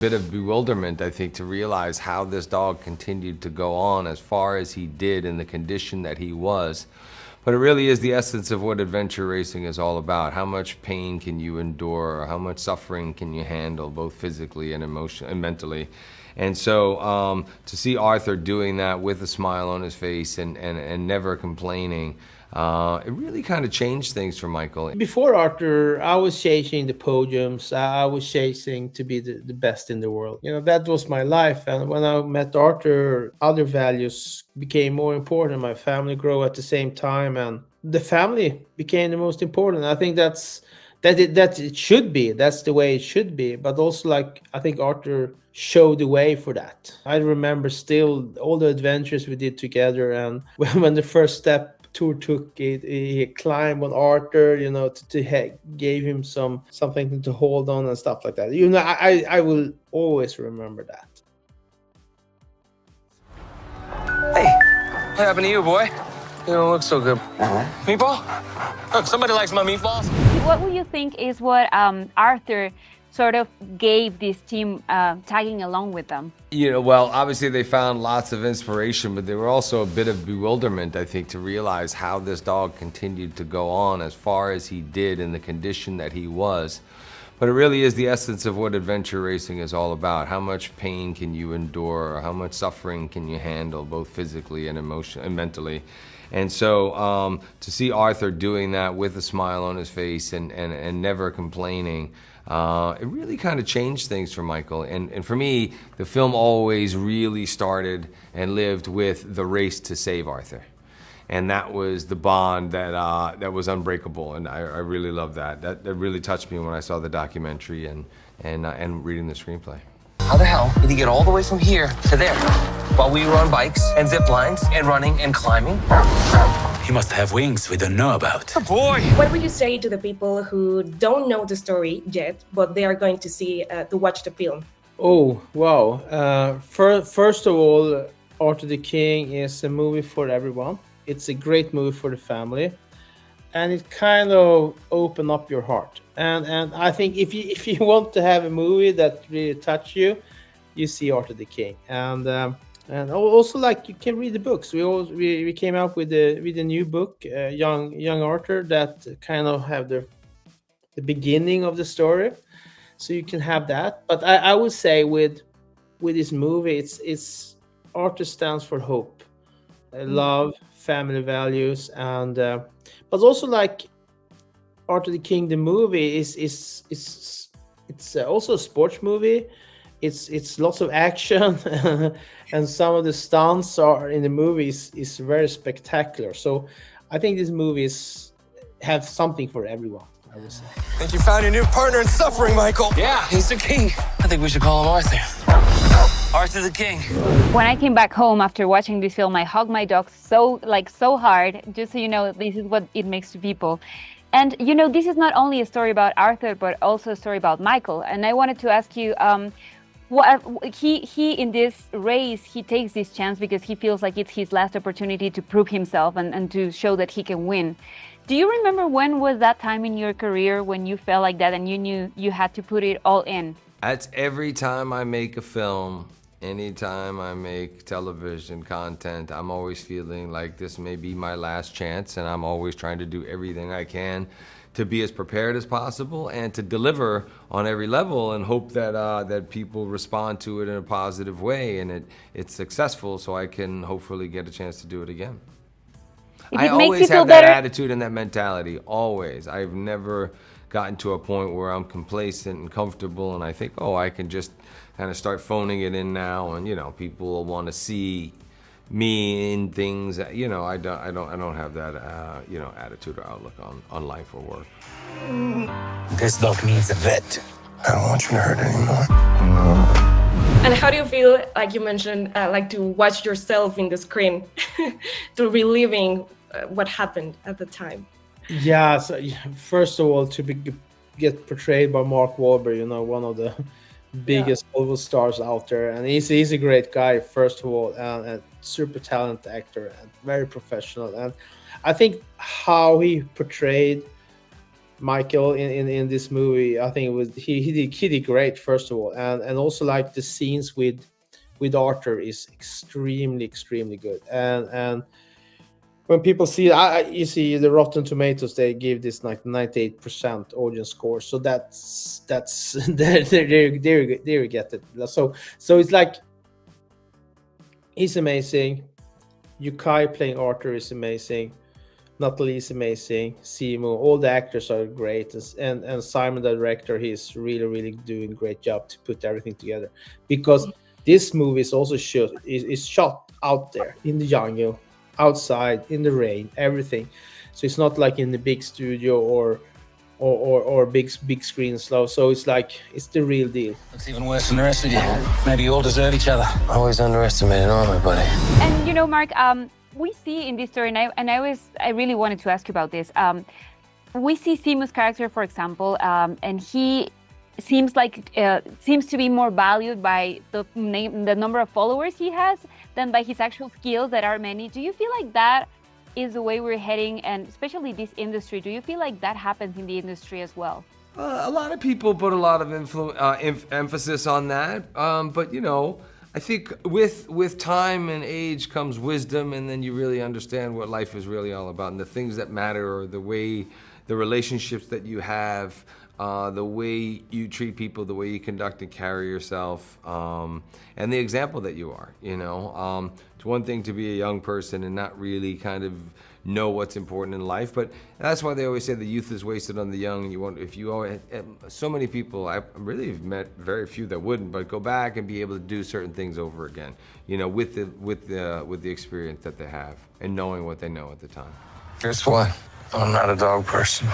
Bit of bewilderment, I think, to realize how this dog continued to go on as far as he did in the condition that he was. But it really is the essence of what adventure racing is all about. How much pain can you endure? How much suffering can you handle, both physically and emotionally and mentally? And so to see Arthur doing that with a smile on his face and never complaining, it really kind of changed things for Michael. Before Arthur, I was chasing the podiums. I was chasing to be the best in the world. That was my life. And when I met Arthur, other values became more important. My family grew at the same time, and the family became the most important. I think that it should be. That's the way it should be. But also, like, I think Arthur showed the way for that. I remember still all the adventures we did together, and when the first step tour took it, he climbed on Arthur, gave him something to hold on and stuff like that. I will always remember that. Hey, what happened to you, boy? You don't look so good. Meatball? Look, somebody likes my meatballs. What would you think is what Arthur sort of gave this team tagging along with them? Well, obviously they found lots of inspiration, but there were also a bit of bewilderment, I think, to realize how this dog continued to go on as far as he did in the condition that he was. But it really is the essence of what adventure racing is all about. How much pain can you endure? How much suffering can you handle, both physically and emotionally and mentally? And so to see Arthur doing that with a smile on his face and never complaining, it really kind of changed things for Michael. And for me, the film always really started and lived with the race to save Arthur. And that was the bond that was unbreakable, and I really loved that. That really touched me when I saw the documentary and reading the screenplay. How the hell did he get all the way from here to there while we were on bikes and zip lines and running and climbing? He must have wings we don't know about. Oh boy! What would you say to the people who don't know the story yet, but they are going to see to watch the film? Oh, wow. First of all, Arthur the King is a movie for everyone. It's a great movie for the family, and it kind of open up your heart. And I think if you want to have a movie that really touch you, you see Arthur the King. And also, like, you can read the books. We came out with a new book, Young Arthur, that kind of have the beginning of the story, so you can have that. But I would say with this movie, it's Arthur stands for hope, love, family values, and but also, like, Arthur the King, the movie is also a sports movie. It's lots of action, and some of the stunts are in the movies is very spectacular. So I think these movies have something for everyone, I would say. I think you found your new partner in suffering, Michael. Yeah, he's the king. I think we should call him Arthur. Arthur the King. When I came back home after watching this film, I hugged my dog so hard, just so you know, this is what it makes to people. And this is not only a story about Arthur, but also a story about Michael. And I wanted to ask you, he in this race, he takes this chance because he feels like it's his last opportunity to prove himself and to show that he can win. Do you remember when was that time in your career when you felt like that and you knew you had to put it all in? That's every time I make a film. Anytime I make television content, I'm always feeling like this may be my last chance, and I'm always trying to do everything I can to be as prepared as possible and to deliver on every level and hope that people respond to it in a positive way and it's successful, so I can hopefully get a chance to do it again. I always have that attitude and that mentality, always. I've never gotten to a point where I'm complacent and comfortable and I think, I can just kind of start phoning it in now, and people will want to see me in things. I don't have that attitude or outlook on life or work. This dog needs a vet. I don't want you to hurt anymore. And how do you feel, like you mentioned, like to watch yourself in the screen, to reliving what happened at the time? Yeah, so first of all, get portrayed by Mark Wahlberg, one of the biggest Hollywood stars out there, and he's a great guy, first of all, and a super talented actor and very professional. And I think how he portrayed Michael in this movie. I think it was he did great, first of all, and also like the scenes with Arthur is extremely good. And when people see you see the Rotten Tomatoes, they give this like 98% audience score. So that's there you get it. So it's like he's amazing. Yukai playing Arthur is amazing. Natalie is amazing. Simo, all the actors are great, and Simon, the director, he's really doing a great job to put everything together. Because this movie is also shot out there in the jungle, outside, in the rain, everything. So it's not like in the big studio or big screen slow. So it's like it's the real deal. It's even worse than the rest of you. Maybe you all deserve each other. Always underestimating armor, buddy. And you know, Mark, we see in this story, and I really wanted to ask you about this. We see Simu's character, for example, and he seems to be more valued by the number of followers he has than by his actual skills that are many. Do you feel like that is the way we're heading, and especially this industry? Do you feel like that happens in the industry as well? A lot of people put a lot of emphasis on that, but you know, I think with time and age comes wisdom, and then you really understand what life is really all about, and the things that matter are the relationships that you have, the way you treat people, the way you conduct and carry yourself, and the example that you are. You know, it's one thing to be a young person and not really kind of know what's important in life, but that's why they always say the youth is wasted on the young. So many people, I really have met very few that wouldn't, but go back and be able to do certain things over again, you know, with the experience that they have and knowing what they know at the time. Guess what? I'm not a dog person.